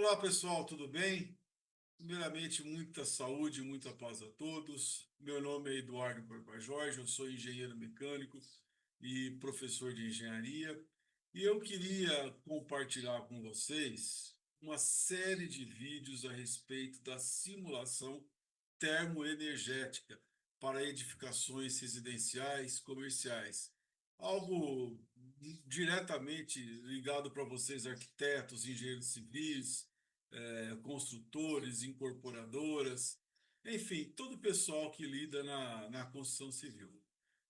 Olá pessoal, tudo bem? Primeiramente, muita saúde, muita paz a todos. Meu nome é Eduardo Corpa Jorge, eu sou engenheiro mecânico e professor de engenharia. E eu queria compartilhar com vocês uma série de vídeos a respeito da simulação termoenergética para edificações residenciais, comerciais. Algo diretamente ligado para vocês, arquitetos, engenheiros civis, construtores, incorporadoras, enfim, todo o pessoal que lida na construção civil.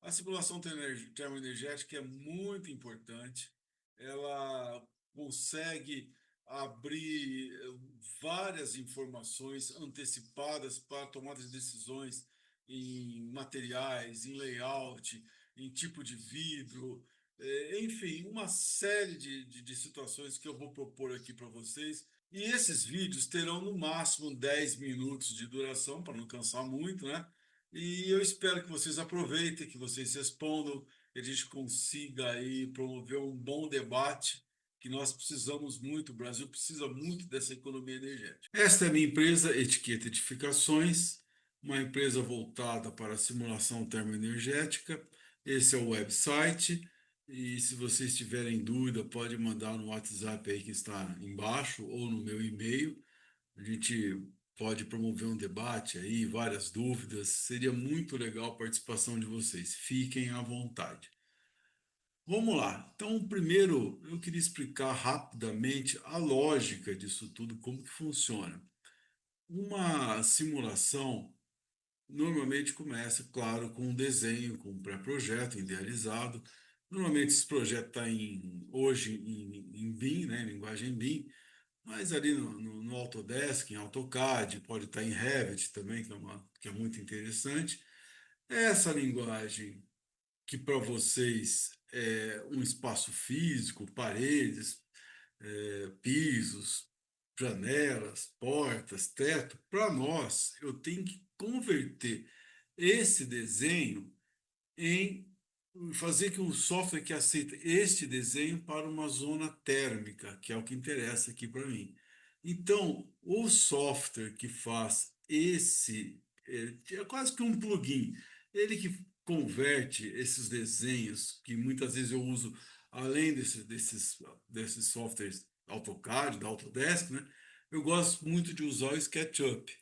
A simulação termoenergética é muito importante, ela consegue abrir várias informações antecipadas para tomada de decisões em materiais, em layout, em tipo de vidro, enfim, uma série de situações que eu vou propor aqui para vocês. E esses vídeos terão no máximo 10 minutos de duração, para não cansar muito, né? E eu espero que vocês aproveitem, que vocês respondam, que a gente consiga aí promover um bom debate, que nós precisamos muito, o Brasil precisa muito dessa economia energética. Esta é a minha empresa, Etiqueta Edificações, uma empresa voltada para a simulação termoenergética. Esse é o website. E se vocês tiverem dúvida, pode mandar no WhatsApp aí que está embaixo ou no meu e-mail. A gente pode promover um debate aí, várias dúvidas. Seria muito legal a participação de vocês. Fiquem à vontade. Vamos lá. Então, primeiro, eu queria explicar rapidamente a lógica disso tudo, como que funciona. Uma simulação normalmente começa, claro, com um desenho, com um pré-projeto idealizado. Normalmente esse projeto está hoje em BIM, né, em linguagem BIM, mas ali no Autodesk, em AutoCAD, pode estar em Revit também, que é muito interessante. Essa linguagem que para vocês é um espaço físico, paredes, pisos, janelas, portas, teto, para nós, eu tenho que converter esse desenho em fazer que um software que aceita este desenho para uma zona térmica, que é o que interessa aqui para mim. Então, o software que faz é quase que um plugin, ele que converte esses desenhos, que muitas vezes eu uso além desses softwares AutoCAD, da Autodesk, né? Eu gosto muito de usar o SketchUp.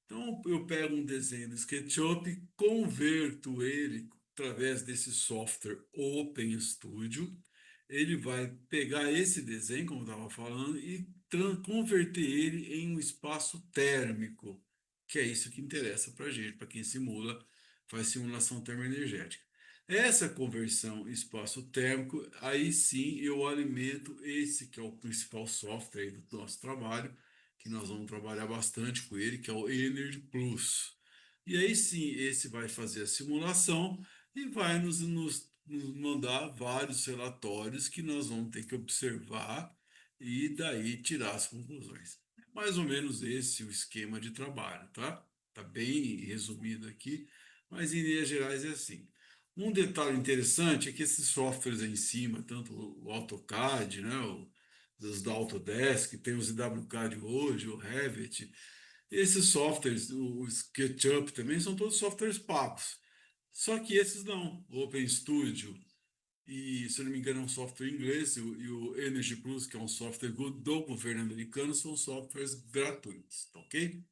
Então, eu pego um desenho do SketchUp, converto ele através desse software Open Studio. Ele vai pegar esse desenho, como eu estava falando, e converter ele em um espaço térmico, que é isso que interessa para a gente, para quem simula, faz simulação termoenergética. Essa conversão espaço térmico, aí sim eu alimento esse que é o principal software aí do nosso trabalho, que nós vamos trabalhar bastante com ele, que é o Energy Plus. E aí sim, esse vai fazer a simulação e vai nos mandar vários relatórios que nós vamos ter que observar e daí tirar as conclusões. É mais ou menos esse o esquema de trabalho, tá? Tá bem resumido aqui, mas em linhas gerais é assim. Um detalhe interessante é que esses softwares aí em cima, tanto o AutoCAD, né, os da Autodesk, tem os IWCAD hoje, o Revit, esses softwares, o SketchUp também, são todos softwares pagos. Só que esses não. O OpenStudio e, se eu não me engano, é um software inglês, e o Energy Plus, que é um software do governo americano, são softwares gratuitos, tá ok?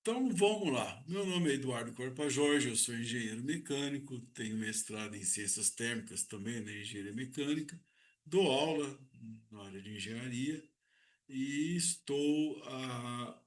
Então vamos lá. Meu nome é Eduardo Corpa Jorge, eu sou engenheiro mecânico, tenho mestrado em ciências térmicas também na engenharia mecânica, dou aula na área de engenharia e estou há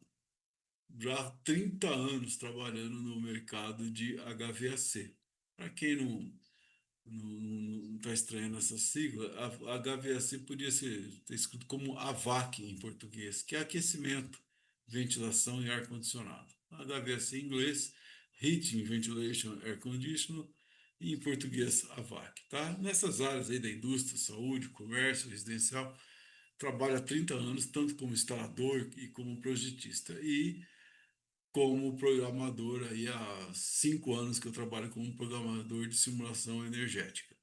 já 30 anos trabalhando no mercado de HVAC. Para quem não está estranhando essa sigla, a HVAC podia ter escrito como AVAC em português, que é aquecimento, ventilação e ar-condicionado. HVAC em inglês, Heating, Ventilation, Air Conditioning, e em português AVAC. Tá? Nessas áreas aí da indústria, saúde, comércio, residencial, trabalho há 30 anos, tanto como instalador e como projetista. E como programador aí há 5 anos que eu trabalho como programador de simulação energética.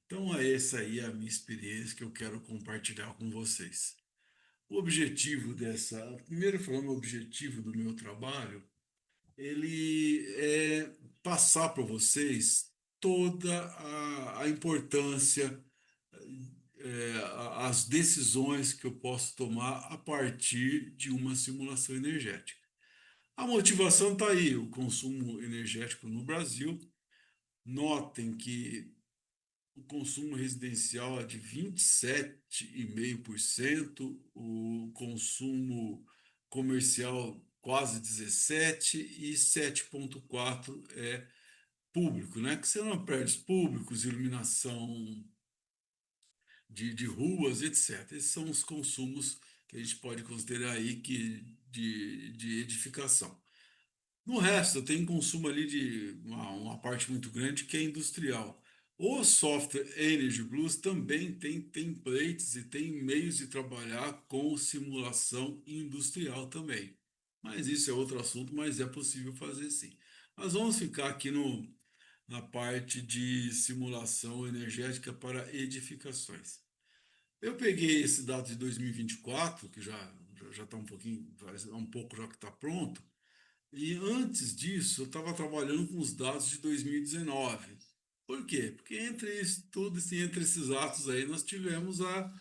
Então, é essa aí a minha experiência que eu quero compartilhar com vocês. O objetivo primeiro falando o objetivo do meu trabalho, ele é passar para vocês toda a importância, as decisões que eu posso tomar a partir de uma simulação energética. A motivação está aí, o consumo energético no Brasil. Notem que o consumo residencial é de 27,5%, o consumo comercial quase 17% e 7,4% é público, né? Que são prédios públicos, iluminação de ruas, etc. Esses são os consumos que a gente pode considerar aí de edificação. No resto, tem consumo ali de uma parte muito grande que é industrial. O software Energy Blues também tem templates e tem meios de trabalhar com simulação industrial também. Mas isso é outro assunto, mas é possível fazer sim. Nós vamos ficar aqui na parte de simulação energética para edificações. Eu peguei esse dado de 2024, que já está um pouquinho, um pouco já que está pronto, e antes disso, eu estava trabalhando com os dados de 2019. Por quê? Porque entre isso tudo, assim, entre esses atos aí, nós tivemos a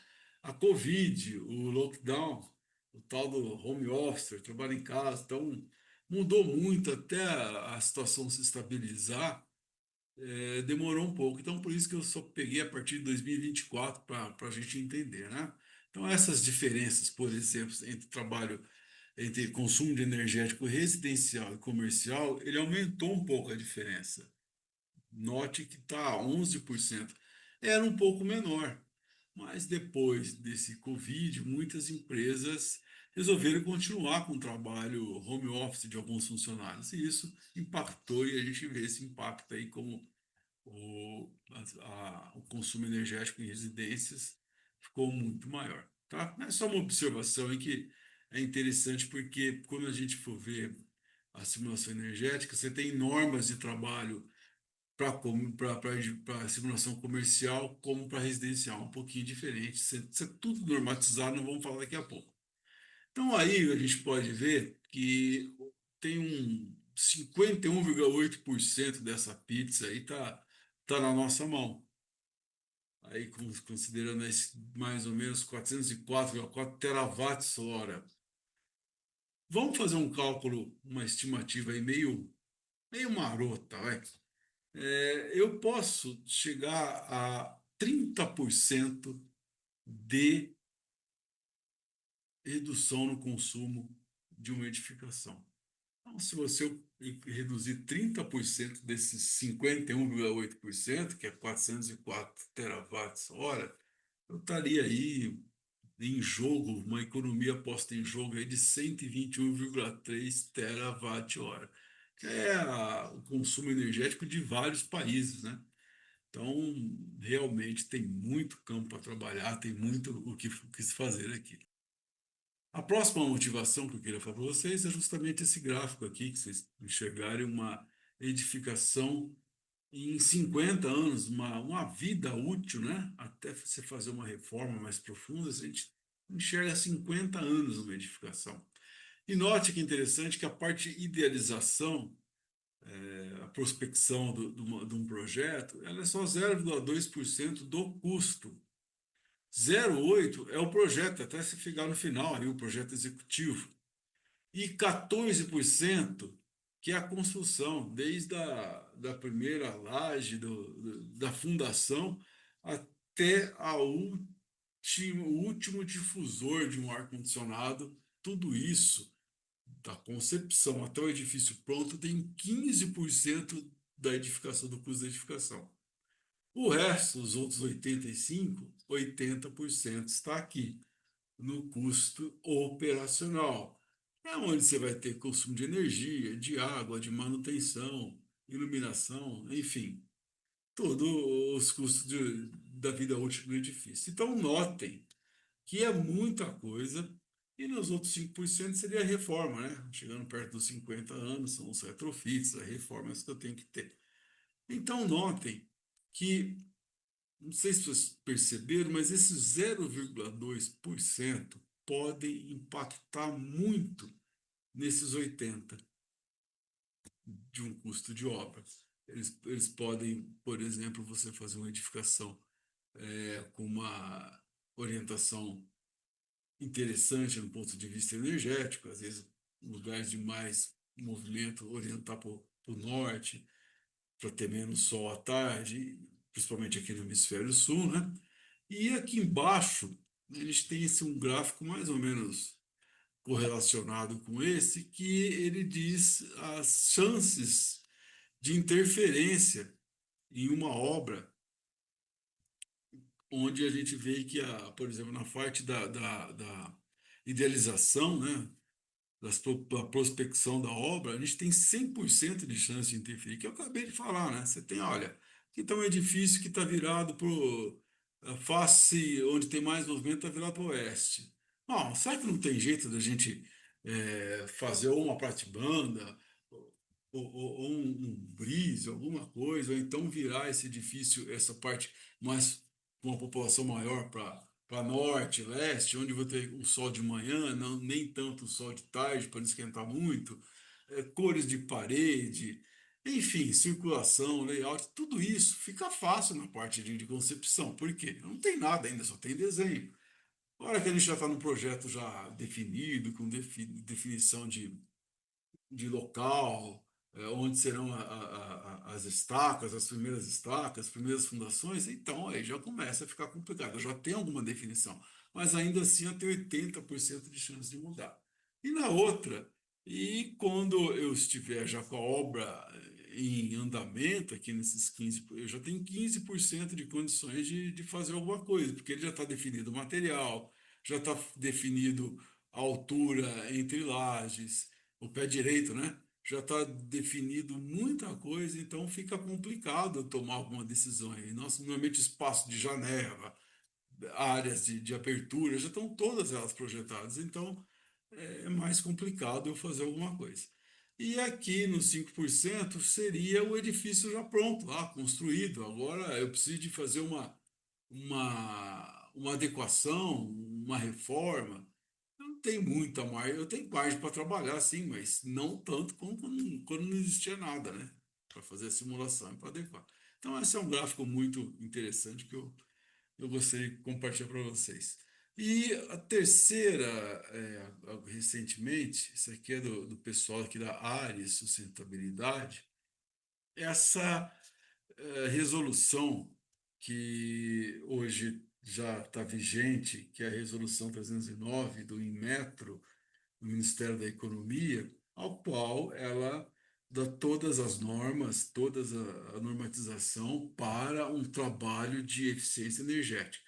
Covid, o lockdown, o tal do home office, trabalho em casa. Então, mudou muito até a situação se estabilizar, demorou um pouco. Então, por isso que eu só peguei a partir de 2024 para a gente entender, né? Então, essas diferenças, por exemplo, entre consumo de energético residencial e comercial, ele aumentou um pouco a diferença. Note que está 11%. Era um pouco menor, mas depois desse Covid, muitas empresas resolveram continuar com o trabalho home office de alguns funcionários, e isso impactou, e a gente vê esse impacto aí como o consumo energético em residências ficou muito maior. Tá? É só uma observação em que é interessante porque quando a gente for ver a simulação energética, você tem normas de trabalho para simulação comercial como para residencial, um pouquinho diferente. Isso é tudo normatizado, não vamos falar daqui a pouco. Então aí a gente pode ver que tem 51,8% dessa pizza aí tá na nossa mão. Aí considerando mais ou menos 404,4 terawatts hora. Vamos fazer um cálculo, uma estimativa aí meio marota, vai. Eu posso chegar a 30% de redução no consumo de uma edificação. Então, se você reduzir 30% desses 51,8%, que é 404 terawatts hora, eu estaria aí em jogo, uma economia posta em jogo aí de 121,3 terawatt hora, que é o consumo energético de vários países, né? Então, realmente tem muito campo para trabalhar, tem muito o que se fazer aqui. A próxima motivação que eu queria falar para vocês é justamente esse gráfico aqui, que vocês enxergarem uma edificação em 50 anos, uma vida útil, né? Até você fazer uma reforma mais profunda, a gente enxerga 50 anos uma edificação. E note que interessante que a parte de idealização, a prospecção de um projeto, ela é só 0,2% do custo. 0,8% é o projeto, até se ficar no final, aí, o projeto executivo. E 14% que é a construção, desde da primeira laje, da fundação, até o último difusor de um ar-condicionado, tudo isso, da concepção até o edifício pronto, tem 15% da edificação, do custo da edificação. O resto, os outros 85%, 80% está aqui no custo operacional. É onde você vai ter consumo de energia, de água, de manutenção, iluminação, enfim, todos os custos da vida útil do edifício. Então, notem que é muita coisa, e nos outros 5% seria a reforma, né? Chegando perto dos 50 anos, são os retrofits, as reformas que eu tenho que ter. Então, notem que, não sei se vocês perceberam, mas esse 0,2% podem impactar muito nesses 80 de um custo de obra. Eles podem, por exemplo, você fazer uma edificação com uma orientação interessante no ponto de vista energético, às vezes lugares de mais movimento orientar para o norte, para ter menos sol à tarde, principalmente aqui no hemisfério sul, né? E aqui embaixo, a gente tem um gráfico mais ou menos correlacionado com esse, que ele diz as chances de interferência em uma obra onde a gente vê que, por exemplo, na parte da idealização, né, da prospecção da obra, a gente tem 100% de chance de interferir, que eu acabei de falar, né? Você tem, olha, aqui está um edifício que está virado para a face onde tem mais movimento, está virado para o oeste. Bom, será que não tem jeito da gente fazer ou uma platibanda, ou um brise, alguma coisa, ou então virar esse edifício, essa parte mais com uma população maior para norte, leste, onde vai ter o sol de manhã, não, nem tanto o sol de tarde para não esquentar muito, cores de parede, enfim, circulação, layout, tudo isso fica fácil na parte de concepção. Por quê? Não tem nada ainda, só tem desenho. A hora que a gente já está no projeto já definido, com definição de local, onde serão as estacas, as primeiras fundações, então aí já começa a ficar complicado. Já tem alguma definição, mas ainda assim eu tenho 80% de chance de mudar. E na outra, e quando eu estiver já com a obra em andamento, aqui nesses 15, eu já tenho 15% de condições de fazer alguma coisa, porque ele já está definido o material, já está definido a altura entre lajes, o pé direito, né? Já está definido muita coisa, então fica complicado tomar alguma decisão aí. Nossa, normalmente espaço de janela, áreas de abertura, já estão todas elas projetadas, então é mais complicado eu fazer alguma coisa. E aqui no 5% seria o edifício já pronto, lá construído. Agora eu preciso de fazer uma adequação, uma reforma. Eu não tenho muita margem, eu tenho margem para trabalhar, sim, mas não tanto como quando não existia nada, né? Para fazer a simulação e para adequar. Então, esse é um gráfico muito interessante que eu gostaria de compartilhar para vocês. E a terceira, recentemente, isso aqui é do pessoal aqui da Ares Sustentabilidade, essa resolução que hoje já está vigente, que é a resolução 309 do Inmetro, do Ministério da Economia, ao qual ela dá todas as normas, toda a normatização para um trabalho de eficiência energética,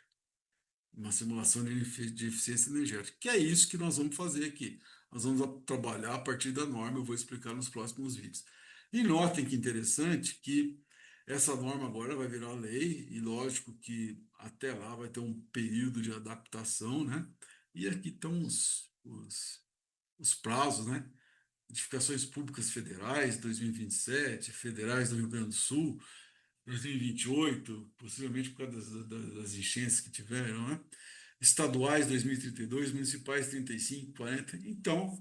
uma simulação de eficiência energética, que é isso que nós vamos fazer aqui. Nós vamos trabalhar a partir da norma, eu vou explicar nos próximos vídeos. E notem que interessante que essa norma agora vai virar lei, e lógico que até lá vai ter um período de adaptação, né? E aqui estão os prazos, né? Edificações públicas federais, 2027, federais do Rio Grande do Sul, 2028, possivelmente por causa das enchentes que tiveram, né? Estaduais 2032, municipais 35, 40. Então,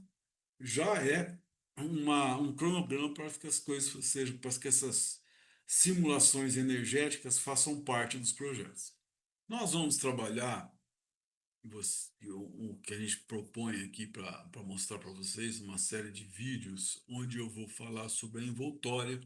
já é um cronograma para que as coisas sejam, para que essas simulações energéticas façam parte dos projetos. Nós vamos trabalhar o que a gente propõe aqui para mostrar para vocês uma série de vídeos onde eu vou falar sobre a envoltória,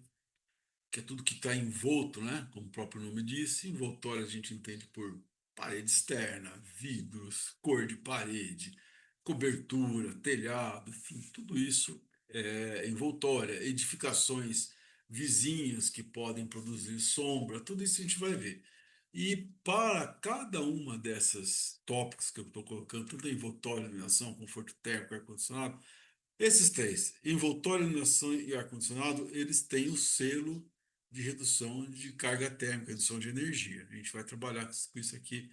que é tudo que está envolto, né? Como o próprio nome diz, envoltória a gente entende por parede externa, vidros, cor de parede, cobertura, telhado, enfim, tudo isso é envoltória, edificações vizinhas que podem produzir sombra, tudo isso a gente vai ver. E para cada uma dessas tópicos que eu estou colocando, tanto a envoltória, iluminação, conforto térmico, ar-condicionado, esses três, envoltório, iluminação e ar-condicionado, eles têm o selo de redução de carga térmica, redução de energia. A gente vai trabalhar com isso aqui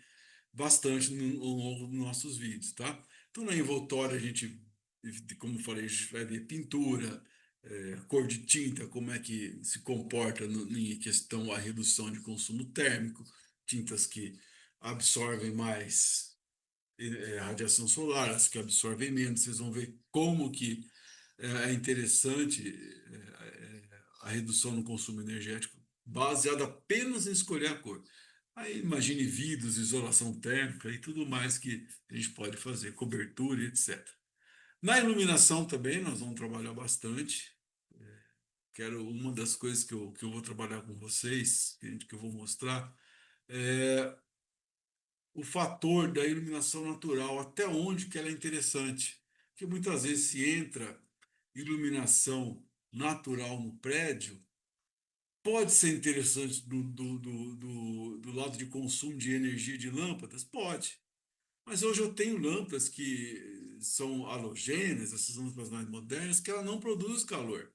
bastante ao longo dos nossos vídeos, tá? Então, na envoltória, a gente, como eu falei, a gente vai ver pintura, cor de tinta, como é que se comporta em questão a redução de consumo térmico, tintas que absorvem mais radiação solar, as que absorvem menos. Vocês vão ver como que é interessante a redução no consumo energético, baseada apenas em escolher a cor. Aí imagine vidros, isolação térmica e tudo mais que a gente pode fazer, cobertura e etc. Na iluminação também nós vamos trabalhar bastante. Quero uma das coisas que eu vou trabalhar com vocês, que eu vou mostrar, é o fator da iluminação natural, até onde que ela é interessante. Porque muitas vezes se entra iluminação natural no prédio, pode ser interessante do lado de consumo de energia de lâmpadas? Pode. Mas hoje eu tenho lâmpadas que são halogêneas, essas lâmpadas mais modernas, que ela não produz calor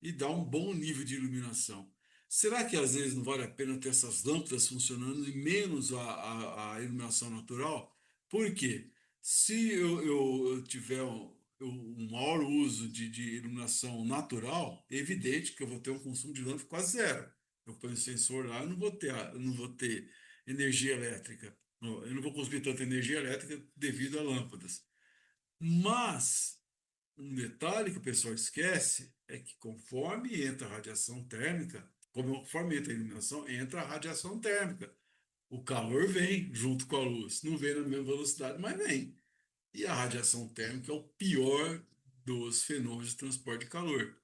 e dá um bom nível de iluminação. Será que às vezes não vale a pena ter essas lâmpadas funcionando e menos a iluminação natural? Por quê? Se eu tiver um maior uso de iluminação natural, é evidente que eu vou ter um consumo de lâmpada quase zero. Eu ponho o sensor lá, eu não vou ter energia elétrica. Eu não vou consumir tanta energia elétrica devido a lâmpadas. Mas um detalhe que o pessoal esquece é que conforme entra a radiação térmica, conforme entra a iluminação, entra a radiação térmica. O calor vem junto com a luz. Não vem na mesma velocidade, mas vem. E a radiação térmica é o pior dos fenômenos de transporte de calor.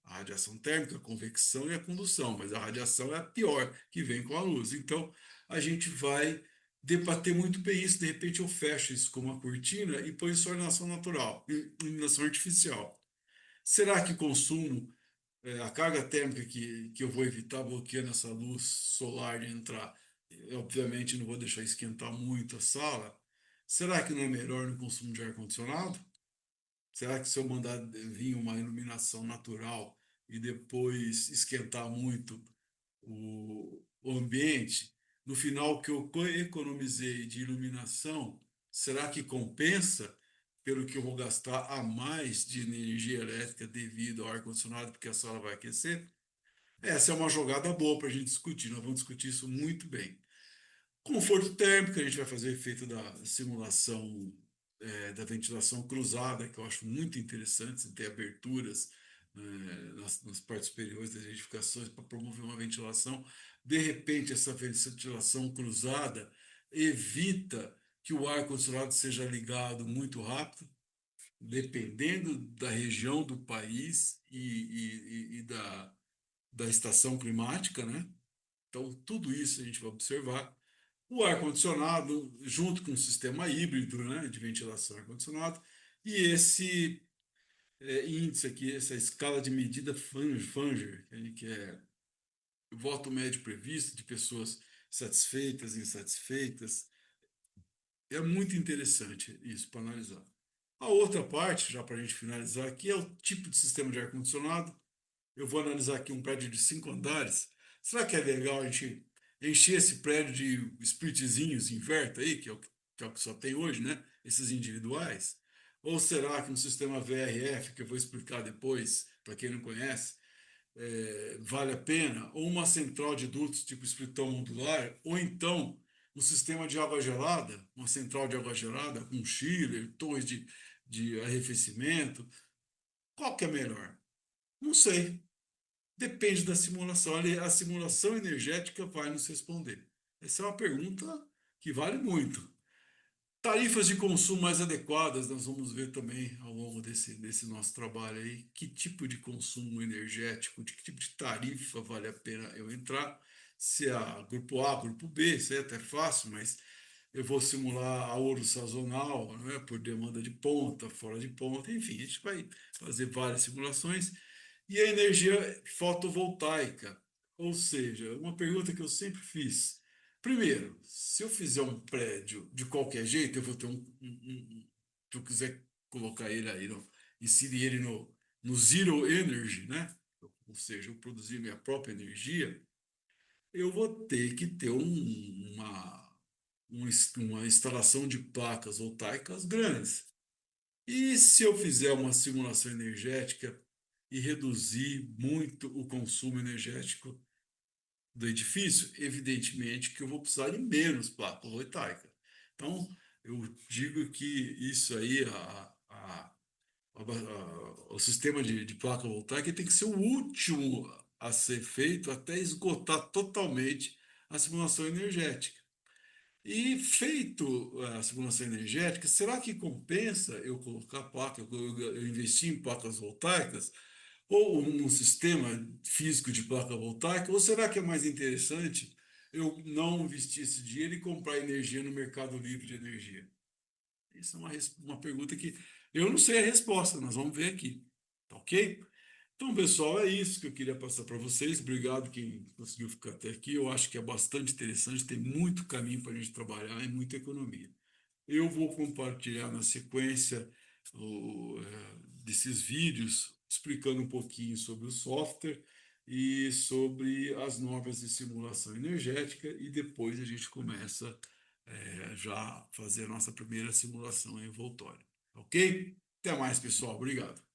A radiação térmica, a convecção e a condução, mas a radiação é a pior que vem com a luz. Então, a gente vai debater muito bem isso. De repente, eu fecho isso com uma cortina e ponho só iluminação natural, iluminação artificial. Será que consumo, a carga térmica que eu vou evitar bloqueando essa luz solar de entrar, obviamente não vou deixar esquentar muito a sala? Será que não é melhor no consumo de ar-condicionado? Será que se eu mandar vir uma iluminação natural e depois esquentar muito o ambiente, no final o que eu economizei de iluminação, será que compensa pelo que eu vou gastar a mais de energia elétrica devido ao ar-condicionado, porque a sala vai aquecer? Essa é uma jogada boa para a gente discutir. Nós vamos discutir isso muito bem. Conforto térmico, a gente vai fazer efeito da simulação da ventilação cruzada, que eu acho muito interessante, você ter aberturas nas partes superiores das edificações para promover uma ventilação. De repente, essa ventilação cruzada evita que o ar-condicionado seja ligado muito rápido, dependendo da região do país e da estação climática, né? Então, tudo isso a gente vai observar. O ar-condicionado, junto com o sistema híbrido, né, de ventilação ar-condicionado, e esse índice aqui, essa escala de medida Fanger, que é o voto médio previsto de pessoas satisfeitas e insatisfeitas. É muito interessante isso para analisar. A outra parte, já para a gente finalizar aqui, é o tipo de sistema de ar-condicionado. Eu vou analisar aqui um prédio de 5 andares. Será que é legal a gente encher esse prédio de splitzinhos inverter aí, que é o que só tem hoje, né? Esses individuais? Ou será que um sistema VRF, que eu vou explicar depois, para quem não conhece, vale a pena? Ou uma central de dutos tipo splitão modular? Ou então um sistema de água gelada, uma central de água gelada com chiller, torres de arrefecimento? Qual que é melhor? Não sei. Depende da simulação. A simulação energética vai nos responder. Essa é uma pergunta que vale muito. Tarifas de consumo mais adequadas, nós vamos ver também ao longo desse nosso trabalho aí, que tipo de consumo energético, de que tipo de tarifa vale a pena eu entrar, se é a grupo A, grupo B, isso aí é até fácil, mas eu vou simular a ouro sazonal, né, por demanda de ponta, fora de ponta, enfim, a gente vai fazer várias simulações. E a energia fotovoltaica, ou seja, uma pergunta que eu sempre fiz. Primeiro, se eu fizer um prédio de qualquer jeito, eu vou ter se eu quiser colocar ele aí, inserir ele no zero energy, né? Ou seja, eu produzir minha própria energia, eu vou ter que ter uma instalação de placas voltaicas grandes. E se eu fizer uma simulação energética e reduzir muito o consumo energético do edifício, evidentemente que eu vou precisar de menos placa voltaica. Então, eu digo que isso aí, o sistema de placa voltaica tem que ser o último a ser feito até esgotar totalmente a simulação energética. E feito a simulação energética, será que compensa eu colocar placa, eu investir em placas voltaicas ou num sistema físico de placa voltaica? Ou será que é mais interessante eu não investir esse dinheiro e comprar energia no mercado livre de energia? Isso é uma pergunta que eu não sei a resposta, nós vamos ver aqui, tá ok? Então, pessoal, é isso que eu queria passar para vocês. Obrigado quem conseguiu ficar até aqui. Eu acho que é bastante interessante, tem muito caminho para a gente trabalhar e muita economia. Eu vou compartilhar na sequência desses vídeos explicando um pouquinho sobre o software e sobre as normas de simulação energética e depois a gente começa já a fazer a nossa primeira simulação em envoltório. Ok? Até mais, pessoal. Obrigado.